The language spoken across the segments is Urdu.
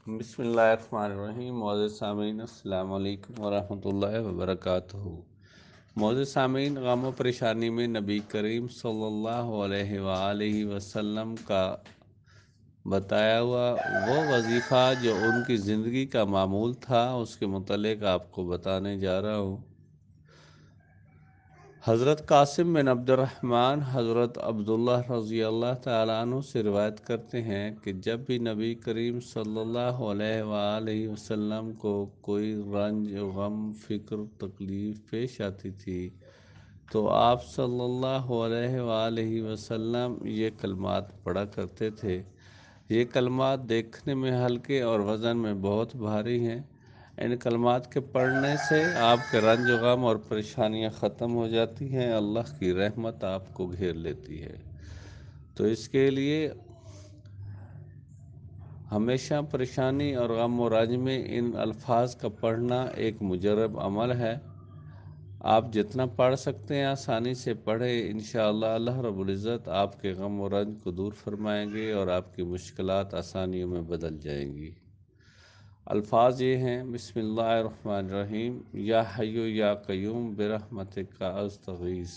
بسم اللہ الرحمن الرحیم۔ معزز سامعین، السلام علیکم ورحمۃ اللہ وبرکاتہ۔ معزز سامعین، غم و پریشانی میں نبی کریم صلی اللہ علیہ وآلہ وسلم کا بتایا ہوا وہ وظیفہ جو ان کی زندگی کا معمول تھا، اس کے متعلق آپ کو بتانے جا رہا ہوں۔ حضرت قاسم بن عبد الرحمن حضرت عبداللہ رضی اللہ تعالیٰ عنہ سے روایت کرتے ہیں کہ جب بھی نبی کریم صلی اللہ علیہ وآلہ وسلم کو کوئی رنج، غم، فکر، تکلیف پیش آتی تھی تو آپ صلی اللہ علیہ وآلہ وسلم یہ کلمات پڑھا کرتے تھے۔ یہ کلمات دیکھنے میں ہلکے اور وزن میں بہت بھاری ہیں۔ ان کلمات کے پڑھنے سے آپ کے رنج و غم اور پریشانیاں ختم ہو جاتی ہیں، اللہ کی رحمت آپ کو گھیر لیتی ہے۔ تو اس کے لیے ہمیشہ پریشانی اور غم و رنج میں ان الفاظ کا پڑھنا ایک مجرب عمل ہے۔ آپ جتنا پڑھ سکتے ہیں آسانی سے پڑھیں، انشاءاللہ اللہ رب العزت آپ کے غم و رنج کو دور فرمائیں گے اور آپ کی مشکلات آسانیوں میں بدل جائیں گی۔ الفاظ یہ ہیں: بسم اللہ الرحمن الرحیم، یا حی یا قیوم برحمتک استغیث،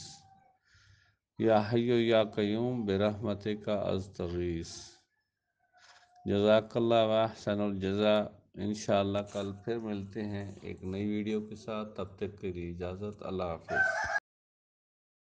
یا حی یا قیوم برحمتک استغیث۔ جزاک اللہ و احسن الجزاء۔ انشاءاللہ کل پھر ملتے ہیں ایک نئی ویڈیو کے ساتھ، تب تک کے لیے اجازت، اللہ حافظ۔